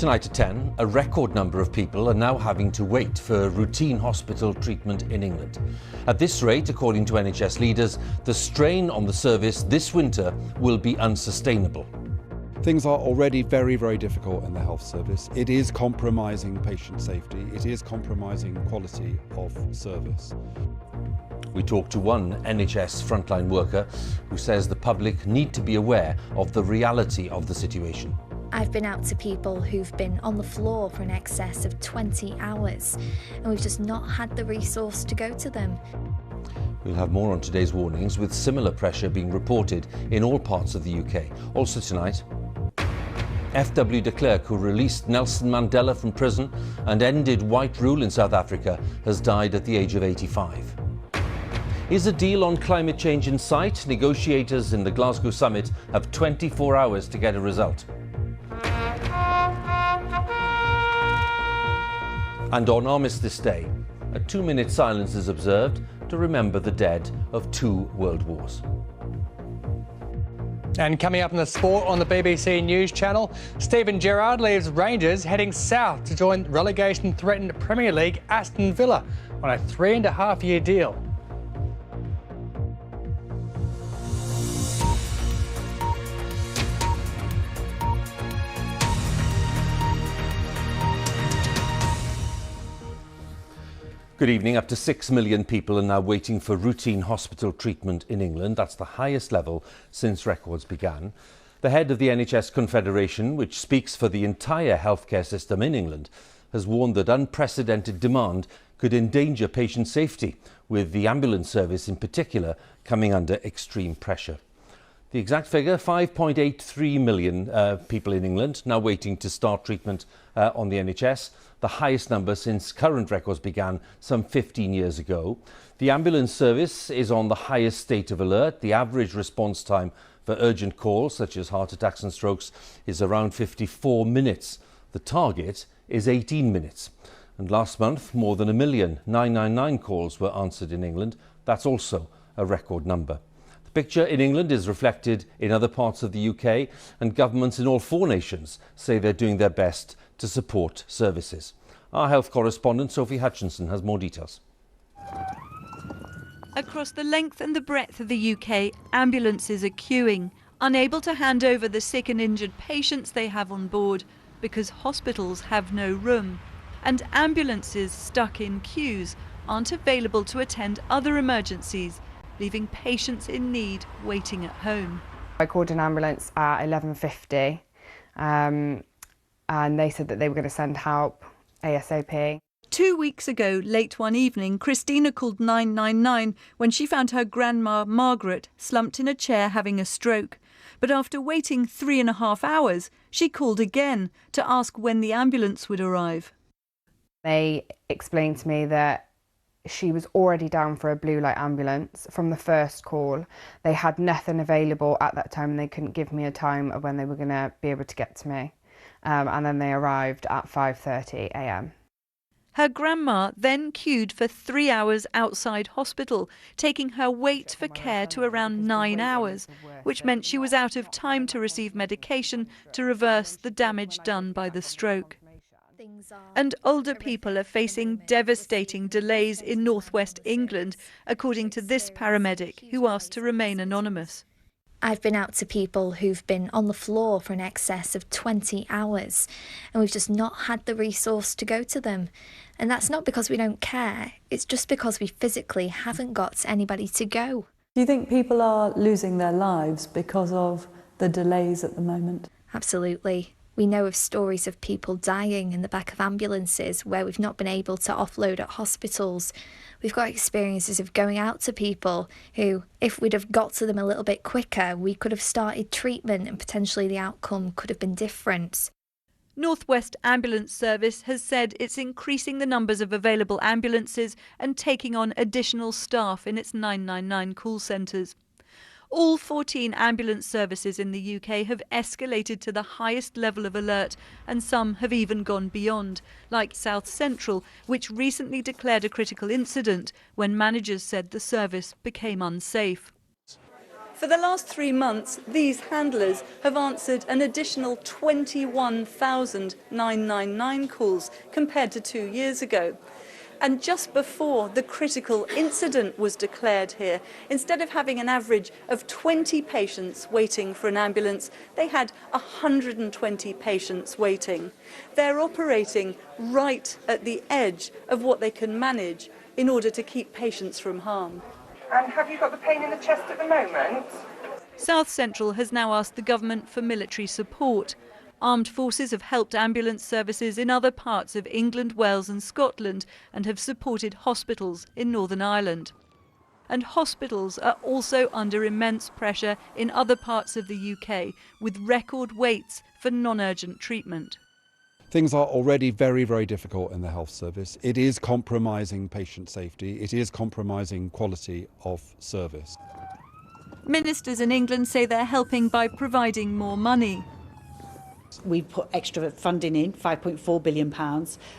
Tonight at 10, a record number of people are now having to wait for routine hospital treatment in England. At this rate, according to NHS leaders, the strain on the service this winter will be unsustainable. Things are already very, very difficult in the health service. It is compromising patient safety. It is compromising quality of service. We talked to one NHS frontline worker who says the public need to be aware of the reality of the situation. I've been out to people who've been on the floor for in excess of 20 hours, and we've just not had the resource to go to them. We'll have more on today's warnings, with similar pressure being reported in all parts of the UK. Also tonight, FW de Klerk, who released Nelson Mandela from prison and ended white rule in South Africa, has died at the age of 85. Is a deal on climate change in sight? Negotiators in the Glasgow summit have 24 hours to get a result. And on Armistice Day, a 2-minute silence is observed to remember the dead of 2 world wars. And coming up in the sport on the BBC News channel, Stephen Gerrard leaves Rangers heading south to join relegation-threatened Premier League Aston Villa on a 3.5-year deal. Good evening. Up to 6 million people are now waiting for routine hospital treatment in England. That's the highest level since records began. The head of the NHS Confederation, which speaks for the entire healthcare system in England, has warned that unprecedented demand could endanger patient safety, with the ambulance service in particular coming under extreme pressure. The exact figure, 5.83 million people in England now waiting to start treatment on the NHS, the highest number since current records began some 15 years ago. The ambulance service is on the highest state of alert. The average response time for urgent calls, such as heart attacks and strokes, is around 54 minutes. The target is 18 minutes. And last month, more than 1 million 999 calls were answered in England. That's also a record number. The picture in England is reflected in other parts of the UK, and governments in all 4 nations say they're doing their best to support services. Our health correspondent Sophie Hutchinson has more details. Across the length and the breadth of the UK, ambulances are queuing, unable to hand over the sick and injured patients they have on board because hospitals have no room. And ambulances stuck in queues aren't available to attend other emergencies, leaving patients in need waiting at home. I called an ambulance at 11:50 and they said that they were going to send help ASAP. 2 weeks ago, late one evening, Christina called 999 when she found her grandma, Margaret, slumped in a chair having a stroke. But after waiting 3.5 hours, she called again to ask when the ambulance would arrive. They explained to me that she was already down for a blue light ambulance from the first call. They had nothing available at that time and they couldn't give me a time of when they were going to be able to get to me. And then they arrived at 5:30 a.m. Her grandma then queued for 3 hours outside hospital, taking her wait for care to around 9 hours, which meant she was out of time to receive medication to reverse the damage done by the stroke. And older people are facing devastating delays in northwest England, according to this paramedic, who asked to remain anonymous. I've been out to people who've been on the floor for in excess of 20 hours, and we've just not had the resource to go to them. And that's not because we don't care, it's just because we physically haven't got anybody to go. Do you think people are losing their lives because of the delays at the moment? Absolutely. We know of stories of people dying in the back of ambulances where we've not been able to offload at hospitals. We've got experiences of going out to people who, if we'd have got to them a little bit quicker, we could have started treatment and potentially the outcome could have been different. North West Ambulance Service has said it's increasing the numbers of available ambulances and taking on additional staff in its 999 call centres. All 14 ambulance services in the UK have escalated to the highest level of alert, and some have even gone beyond, like South Central, which recently declared a critical incident when managers said the service became unsafe. For the last 3 months, these handlers have answered an additional 21,999 calls compared to 2 years ago. And just before the critical incident was declared here, instead of having an average of 20 patients waiting for an ambulance, they had 120 patients waiting. They're operating right at the edge of what they can manage in order to keep patients from harm. And have you got the pain in the chest at the moment? South Central has now asked the government for military support. Armed forces have helped ambulance services in other parts of England, Wales and Scotland and have supported hospitals in Northern Ireland. And hospitals are also under immense pressure in other parts of the UK, with record waits for non-urgent treatment. Things are already very, very difficult in the health service. It is compromising patient safety. It is compromising quality of service. Ministers in England say they're helping by providing more money. We put extra funding in, £5.4 billion,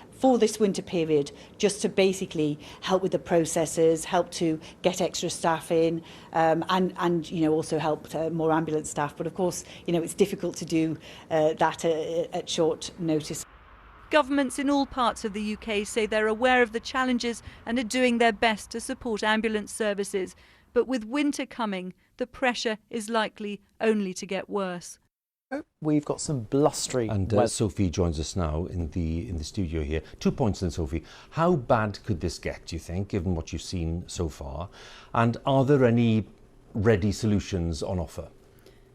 for this winter period, just to basically help with the processes, help to get extra staff in, and also help more ambulance staff. But of course, it's difficult to do that at short notice. Governments in all parts of the UK say they're aware of the challenges and are doing their best to support ambulance services. But with winter coming, the pressure is likely only to get worse. We've got some blustery and Sophie joins us now in the studio here. 2 points then, Sophie. How bad could this get, do you think, given what you've seen so far? And are there any ready solutions on offer?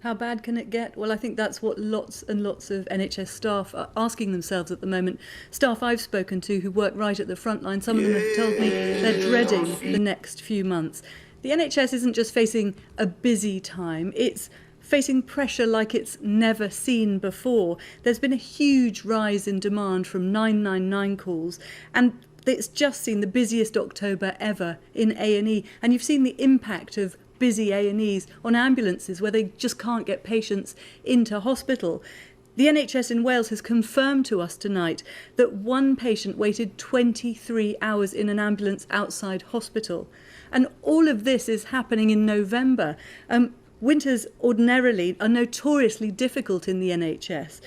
How bad can it get? Well, I think that's what lots and lots of NHS staff are asking themselves at the moment. Staff I've spoken to who work right at the front line, some of them have told me they're dreading the next few months. The NHS isn't just facing a busy time, it's facing pressure like it's never seen before. There's been a huge rise in demand from 999 calls, and it's just seen the busiest October ever in A&E. And you've seen the impact of busy A&Es on ambulances where they just can't get patients into hospital. The NHS in Wales has confirmed to us tonight that one patient waited 23 hours in an ambulance outside hospital. And all of this is happening in November. Winters ordinarily are notoriously difficult in the NHS,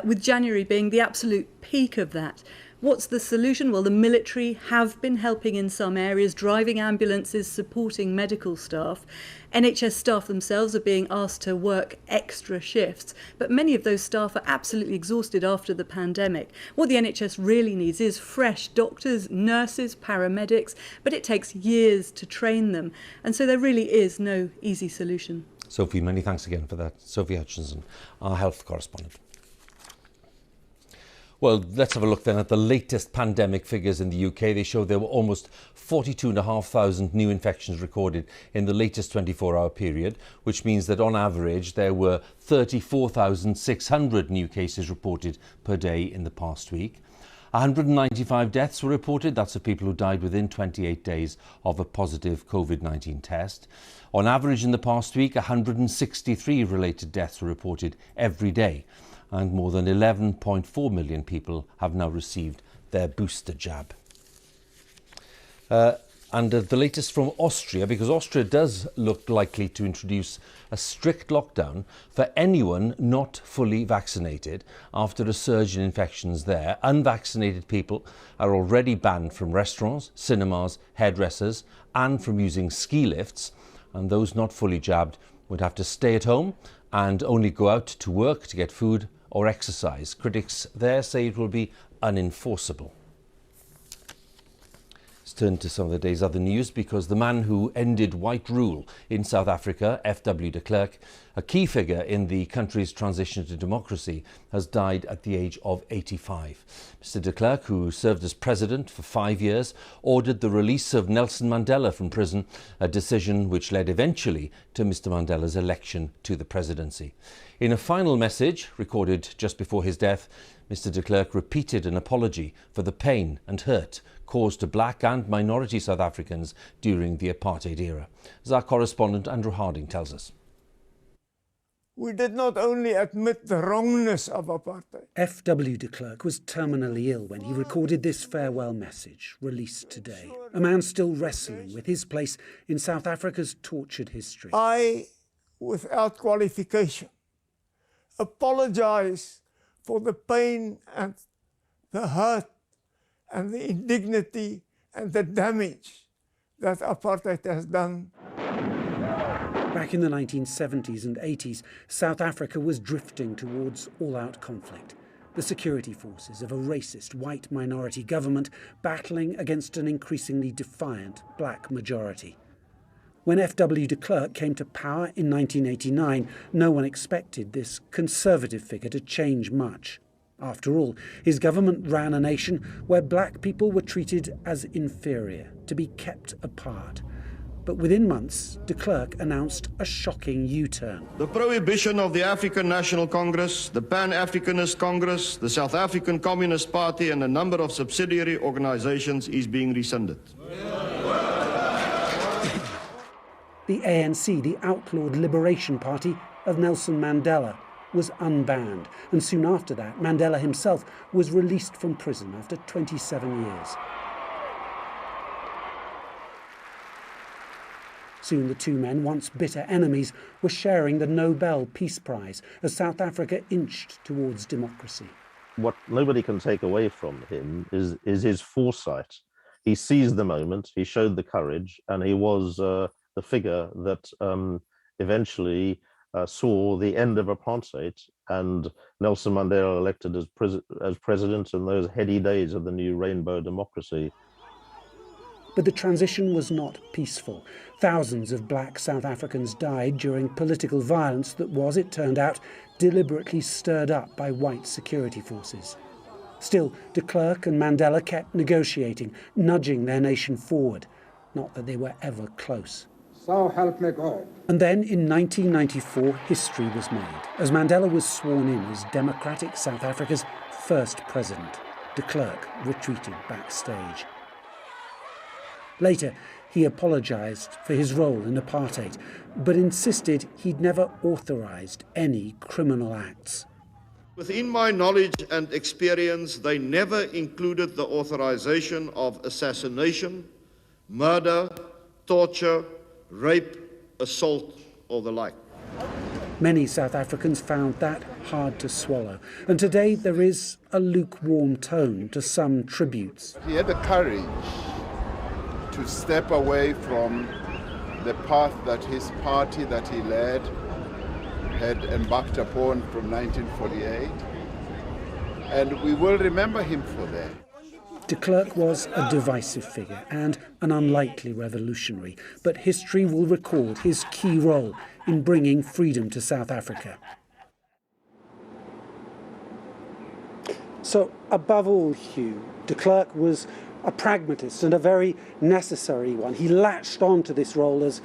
with January being the absolute peak of that. What's the solution? Well, the military have been helping in some areas, driving ambulances, supporting medical staff. NHS staff themselves are being asked to work extra shifts, but many of those staff are absolutely exhausted after the pandemic. What the NHS really needs is fresh doctors, nurses, paramedics, but it takes years to train them, and so there really is no easy solution. Sophie, many thanks again for that. Sophie Hutchinson, our health correspondent. Well, let's have a look then at the latest pandemic figures in the UK. They show there were almost 42,500 new infections recorded in the latest 24-hour period, which means that on average there were 34,600 new cases reported per day in the past week. 195 deaths were reported. That's of people who died within 28 days of a positive COVID-19 test. On average in the past week, 163 related deaths were reported every day. And more than 11.4 million people have now received their booster jab. And the latest from Austria, because Austria does look likely to introduce a strict lockdown for anyone not fully vaccinated after a surge in infections there. Unvaccinated people are already banned from restaurants, cinemas, hairdressers, and from using ski lifts. And those not fully jabbed would have to stay at home and only go out to work to get food or exercise. Critics there say it will be unenforceable. Let's turn to some of the day's other news, because the man who ended white rule in South Africa, F.W. de Klerk, a key figure in the country's transition to democracy, has died at the age of 85. Mr. de Klerk, who served as president for 5 years, ordered the release of Nelson Mandela from prison, a decision which led eventually to Mr. Mandela's election to the presidency. In a final message recorded just before his death, Mr. de Klerk repeated an apology for the pain and hurt caused to black and minority South Africans during the apartheid era. As our correspondent Andrew Harding tells us. We did not only admit the wrongness of apartheid. F.W. de Klerk was terminally ill when he recorded this farewell message, released today. A man still wrestling with his place in South Africa's tortured history. I without qualification. Apologize for the pain and the hurt and the indignity and the damage that apartheid has done. Back in the 1970s and 80s, South Africa was drifting towards all-out conflict. The security forces of a racist white minority government battling against an increasingly defiant black majority. When F.W. de Klerk came to power in 1989, no one expected this conservative figure to change much. After all, his government ran a nation where black people were treated as inferior, to be kept apart. But within months, de Klerk announced a shocking U-turn. The prohibition of the African National Congress, the Pan-Africanist Congress, the South African Communist Party and a number of subsidiary organizations is being rescinded. The ANC, the outlawed Liberation Party of Nelson Mandela, was unbanned, and soon after that, Mandela himself was released from prison after 27 years. Soon the two men, once bitter enemies, were sharing the Nobel Peace Prize as South Africa inched towards democracy. What nobody can take away from him is his foresight. He seized the moment, he showed the courage, and he was the figure that eventually saw the end of apartheid and Nelson Mandela elected as president in those heady days of the new rainbow democracy. But the transition was not peaceful. Thousands of black South Africans died during political violence that was, it turned out, deliberately stirred up by white security forces. Still, de Klerk and Mandela kept negotiating, nudging their nation forward. Not that they were ever close. So help me God. And then in 1994, history was made, as Mandela was sworn in as democratic South Africa's first president. De Klerk retreated backstage. Later, he apologised for his role in apartheid, but insisted he'd never authorised any criminal acts. Within my knowledge and experience, they never included the authorization of assassination, murder, torture, rape, assault, or the like. Many South Africans found that hard to swallow, and today there is a lukewarm tone to some tributes. He had the courage to step away from the path that his party that he led had embarked upon from 1948, and we will remember him for that. De Klerk was a divisive figure and an unlikely revolutionary, but history will record his key role in bringing freedom to South Africa. So, above all, Huw, de Klerk was a pragmatist and a very necessary one. He latched on to this role as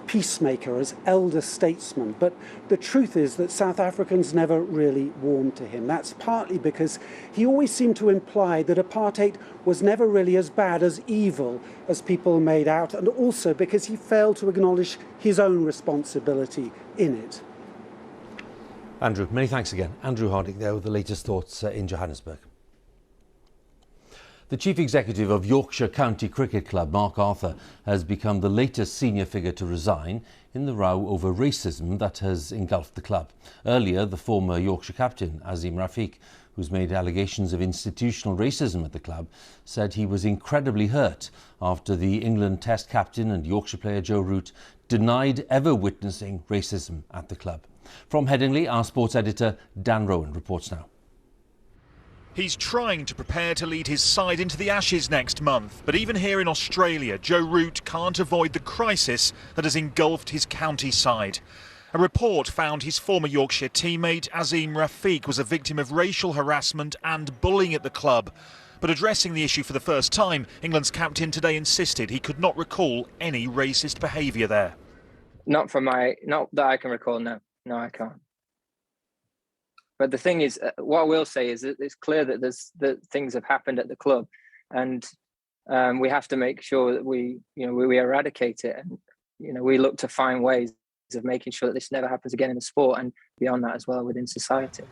peacemaker, as elder statesman. But the truth is that South Africans never really warmed to him. That's partly because he always seemed to imply that apartheid was never really as bad, as evil as people made out, and also because he failed to acknowledge his own responsibility in it. Andrew, many thanks again. Andrew Harding there with the latest thoughts in Johannesburg. The Chief Executive of Yorkshire County Cricket Club, Mark Arthur, has become the latest senior figure to resign in the row over racism that has engulfed the club. Earlier, the former Yorkshire captain, Azeem Rafiq, who's made allegations of institutional racism at the club, said he was incredibly hurt after the England Test captain and Yorkshire player Joe Root denied ever witnessing racism at the club. From Headingley, our sports editor Dan Rowan reports now. He's trying to prepare to lead his side into the Ashes next month, but even here in Australia, Joe Root can't avoid the crisis that has engulfed his county side. A report found his former Yorkshire teammate Azeem Rafiq was a victim of racial harassment and bullying at the club. But addressing the issue for the first time, England's captain today insisted he could not recall any racist behaviour there. Not that I can recall, no. No, I can't. But the thing is, what I will say is that it's clear that things have happened at the club, and we have to make sure that we eradicate it, and we look to find ways of making sure that this never happens again in the sport and beyond that as well within society.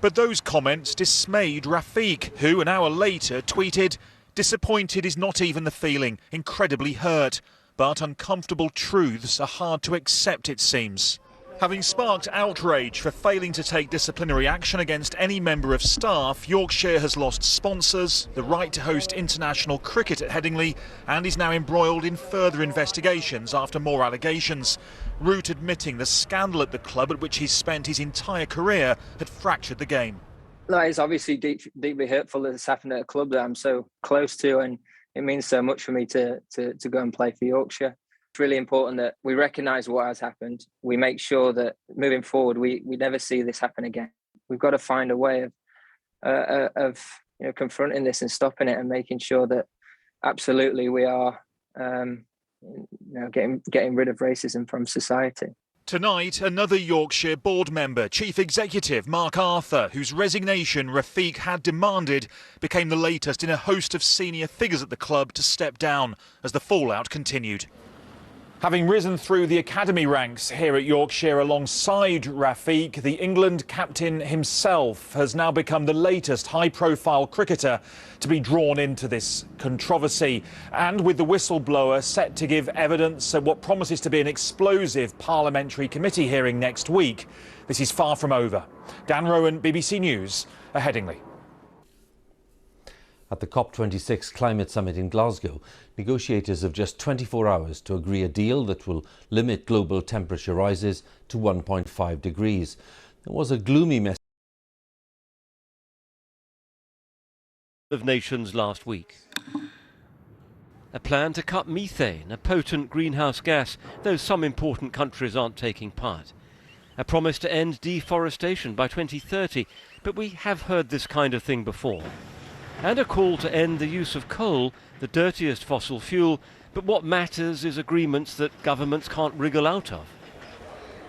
But those comments dismayed Rafiq, who an hour later tweeted, "Disappointed is not even the feeling, incredibly hurt, but uncomfortable truths are hard to accept, it seems." Having sparked outrage for failing to take disciplinary action against any member of staff, Yorkshire has lost sponsors, the right to host international cricket at Headingley, and is now embroiled in further investigations after more allegations. Root admitting the scandal at the club, at which he's spent his entire career, had fractured the game. No, it's obviously deeply hurtful that it's happened at a club that I'm so close to, and it means so much for me to go and play for Yorkshire. It's really important that we recognise what has happened. We make sure that moving forward, we never see this happen again. We've got to find a way of confronting this and stopping it, and making sure that absolutely we are getting rid of racism from society. Tonight, another Yorkshire board member, Chief Executive Mark Arthur, whose resignation Rafiq had demanded, became the latest in a host of senior figures at the club to step down as the fallout continued. Having risen through the academy ranks here at Yorkshire alongside Rafiq, the England captain himself has now become the latest high-profile cricketer to be drawn into this controversy. And with the whistleblower set to give evidence at what promises to be an explosive parliamentary committee hearing next week, this is far from over. Dan Rowan, BBC News, at Headingley. At the COP26 climate summit in Glasgow, negotiators have just 24 hours to agree a deal that will limit global temperature rises to 1.5 degrees. There was a gloomy message of nations last week. A plan to cut methane, a potent greenhouse gas, though some important countries aren't taking part. A promise to end deforestation by 2030, but we have heard this kind of thing before. And a call to end the use of coal, the dirtiest fossil fuel, but what matters is agreements that governments can't wriggle out of.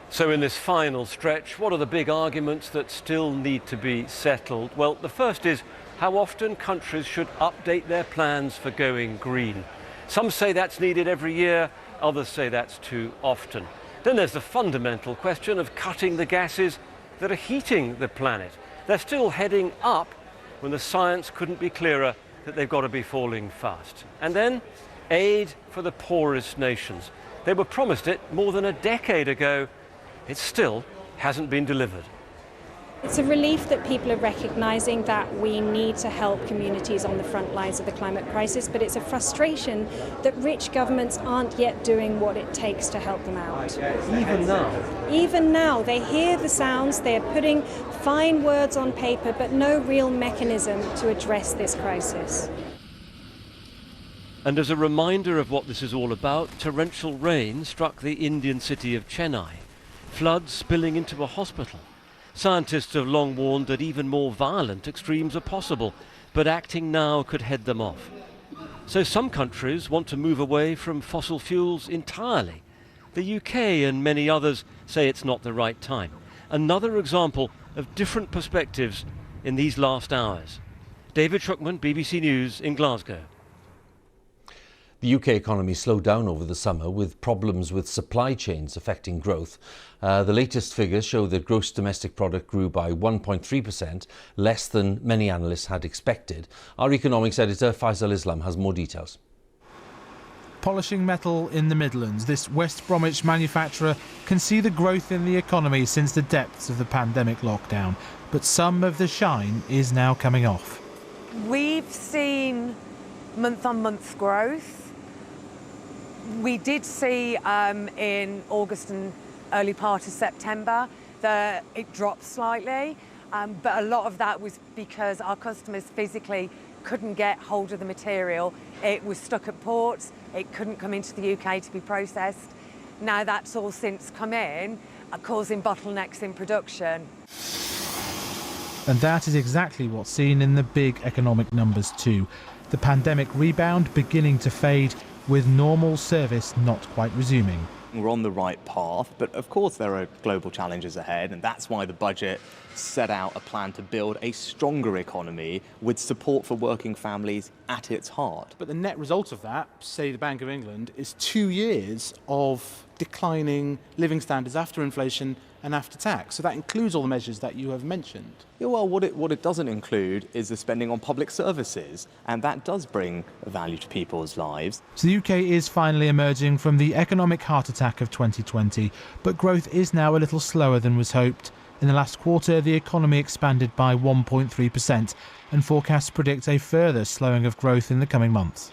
So in this final stretch, what are the big arguments that still need to be settled? Well, the first is how often countries should update their plans for going green. Some say that's needed every year, others say that's too often. Then there's the fundamental question of cutting the gases that are heating the planet. They're still heading up when the science couldn't be clearer that they've got to be falling fast. And then aid for the poorest nations. They were promised it more than a decade ago. It still hasn't been delivered. It's a relief that people are recognising that we need to help communities on the front lines of the climate crisis, but it's a frustration that rich governments aren't yet doing what it takes to help them out. Even now? Even now. They hear the sounds, they're putting fine words on paper, but no real mechanism to address this crisis. And as a reminder of what this is all about, torrential rain struck the Indian city of Chennai, floods spilling into a hospital. Scientists have long warned that even more violent extremes are possible, but acting now could head them off. So some countries want to move away from fossil fuels entirely. The UK and many others say it's not the right time. Another example of different perspectives in these last hours. David Shuckman, BBC News in Glasgow. The UK economy slowed down over the summer with problems with supply chains affecting growth. The latest figures show that gross domestic product grew by 1.3%, less than many analysts had expected. Our economics editor Faisal Islam has more details. Polishing metal in the Midlands, this West Bromwich manufacturer can see the growth in the economy since the depths of the pandemic lockdown. But some of the shine is now coming off. We've seen month-on-month growth. We did see in August and early part of September that it dropped slightly, but a lot of that was because our customers physically couldn't get hold of the material. It was stuck at ports, it couldn't come into the UK to be processed. Now that's all since come in, causing bottlenecks in production. And that is exactly what's seen in the big economic numbers too. The pandemic rebound beginning to fade, with normal service not quite resuming. We're on the right path, but of course there are global challenges ahead, and that's why the budget set out a plan to build a stronger economy with support for working families at its heart. But the net result of that, say the Bank of England, is 2 years of declining living standards after inflation and after tax. So that includes all the measures that you have mentioned. Yeah, well, what it doesn't include is the spending on public services, and that does bring value to people's lives. So the UK is finally emerging from the economic heart attack of 2020, but growth is now a little slower than was hoped. In the last quarter, the economy expanded by 1.3%, and forecasts predict a further slowing of growth in the coming months.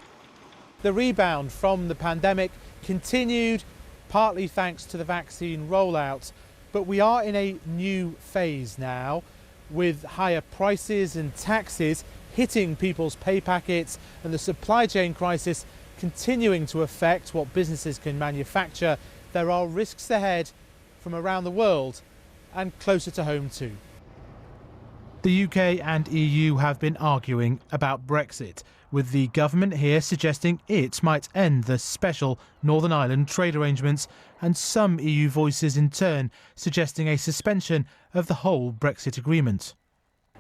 The rebound from the pandemic continued, partly thanks to the vaccine rollout, but we are in a new phase now, with higher prices and taxes hitting people's pay packets and the supply chain crisis continuing to affect what businesses can manufacture. There are risks ahead from around the world and closer to home too. The UK and EU have been arguing about Brexit, with the government here suggesting it might end the special Northern Ireland trade arrangements, and some EU voices in turn suggesting a suspension of the whole Brexit agreement.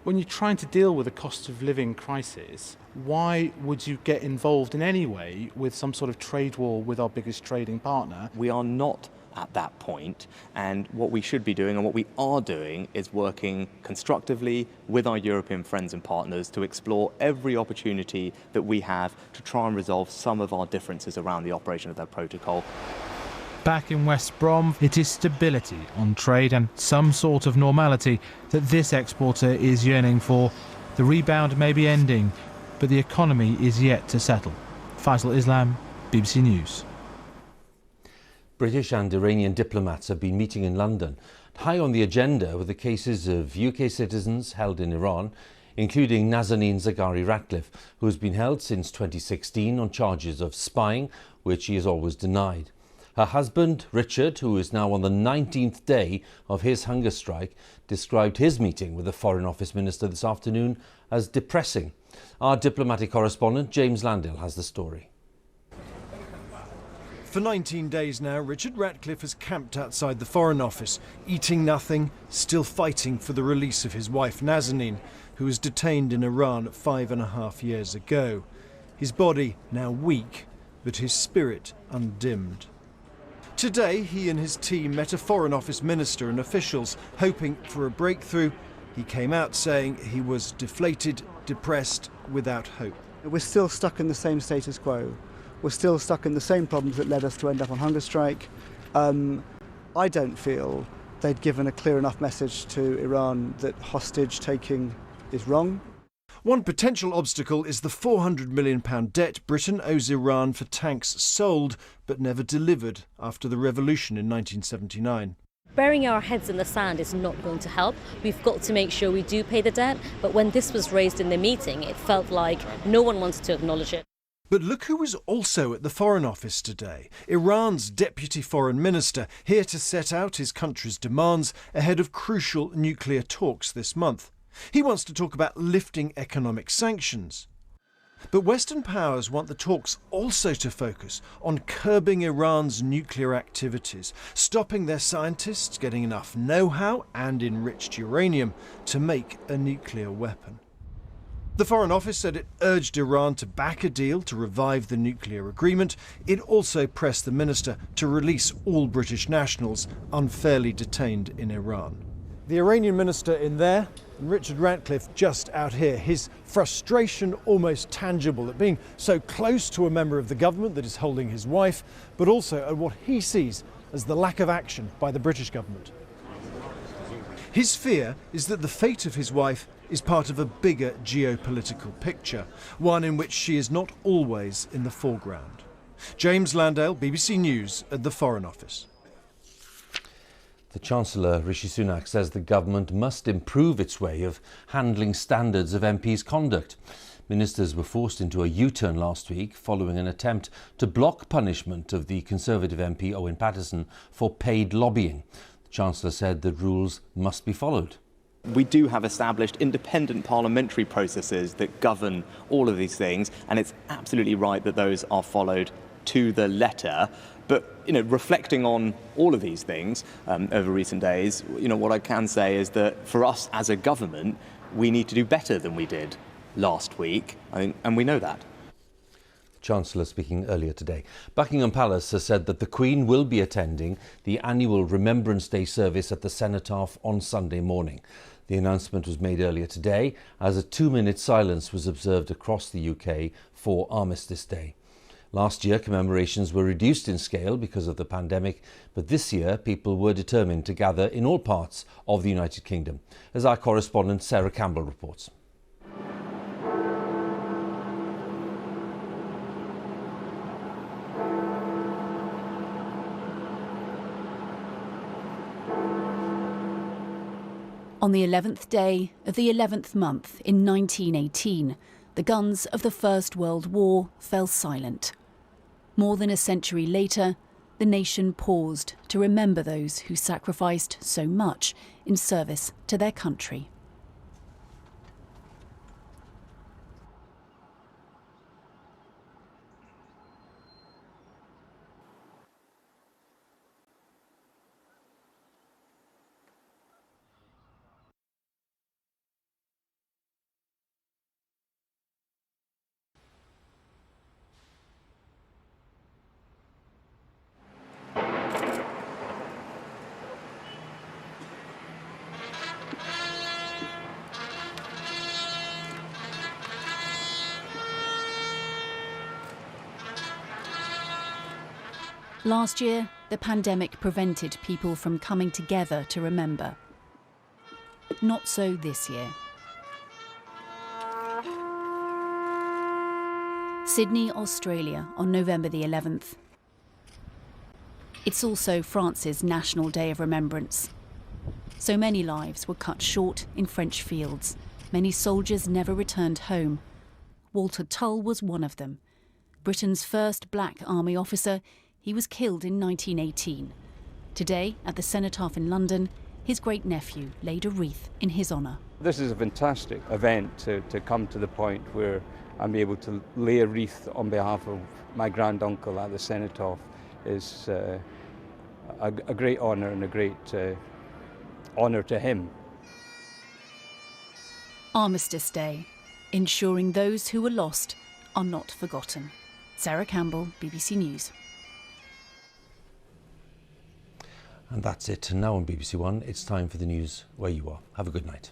When you're trying to deal with a cost of living crisis, why would you get involved in any way with some sort of trade war with our biggest trading partner? We are not at that point, and what we should be doing and what we are doing is working constructively with our European friends and partners to explore every opportunity that we have to try and resolve some of our differences around the operation of that protocol. Back in West Brom, it is stability on trade and some sort of normality that this exporter is yearning for. The rebound may be ending, but the economy is yet to settle. Faisal Islam, BBC News. British and Iranian diplomats have been meeting in London. High on the agenda were the cases of UK citizens held in Iran, including Nazanin Zaghari-Ratcliffe, who has been held since 2016 on charges of spying, which he has always denied. Her husband, Richard, who is now on the 19th day of his hunger strike, described his meeting with the Foreign Office Minister this afternoon as depressing. Our diplomatic correspondent, James Landale, has the story. For 19 days now, Richard Ratcliffe has camped outside the Foreign Office, eating nothing, still fighting for the release of his wife Nazanin, who was detained in Iran 5.5 years ago. His body now weak, but his spirit undimmed. Today, he and his team met a Foreign Office minister and officials, hoping for a breakthrough. He came out saying he was deflated, depressed, without hope. We're still stuck in the same status quo. We're still stuck in the same problems that led us to end up on hunger strike. I don't feel they'd given a clear enough message to Iran that hostage taking is wrong. One potential obstacle is the £400 million debt Britain owes Iran for tanks sold but never delivered after the revolution in 1979. Burying our heads in the sand is not going to help. We've got to make sure we do pay the debt, but when this was raised in the meeting, it felt like no one wanted to acknowledge it. But look who was also at the Foreign Office today. Iran's Deputy Foreign Minister, here to set out his country's demands ahead of crucial nuclear talks this month. He wants to talk about lifting economic sanctions. But Western powers want the talks also to focus on curbing Iran's nuclear activities, stopping their scientists getting enough know-how and enriched uranium to make a nuclear weapon. The Foreign Office said it urged Iran to back a deal to revive the nuclear agreement. It also pressed the minister to release all British nationals unfairly detained in Iran. The Iranian minister in there, and Richard Ratcliffe just out here. His frustration almost tangible at being so close to a member of the government that is holding his wife, but also at what he sees as the lack of action by the British government. His fear is that the fate of his wife is part of a bigger geopolitical picture, one in which she is not always in the foreground. James Landale, BBC News at the Foreign Office. The Chancellor, Rishi Sunak, says the government must improve its way of handling standards of MPs' conduct. Ministers were forced into a U-turn last week following an attempt to block punishment of the Conservative MP Owen Paterson for paid lobbying. The Chancellor said the rules must be followed. We do have established independent parliamentary processes that govern all of these things, and it's absolutely right that those are followed to the letter. But, reflecting on all of these things over recent days, what I can say is that for us as a government, we need to do better than we did last week, and we know that. Chancellor speaking earlier today. Buckingham Palace has said that the Queen will be attending the annual Remembrance Day service at the Cenotaph on Sunday morning. The announcement was made earlier today as a 2-minute silence was observed across the UK for Armistice Day. Last year, commemorations were reduced in scale because of the pandemic, but this year people were determined to gather in all parts of the United Kingdom, as our correspondent Sarah Campbell reports. On the 11th day of the 11th month in 1918, the guns of the First World War fell silent. More than a century later, the nation paused to remember those who sacrificed so much in service to their country. Last year, the pandemic prevented people from coming together to remember. Not so this year. Sydney, Australia, on November the 11th. It's also France's National Day of Remembrance. So many lives were cut short in French fields. Many soldiers never returned home. Walter Tull was one of them. Britain's first black army officer, he was killed in 1918. Today, at the Cenotaph in London, his great-nephew laid a wreath in his honour. This is a fantastic event to come to the point where I'm able to lay a wreath on behalf of my granduncle at the Cenotaph. Is a great honour and a great honour to him. Armistice Day, ensuring those who were lost are not forgotten. Sarah Campbell, BBC News. And that's it. And now on BBC One, it's time for the news where you are. Have a good night.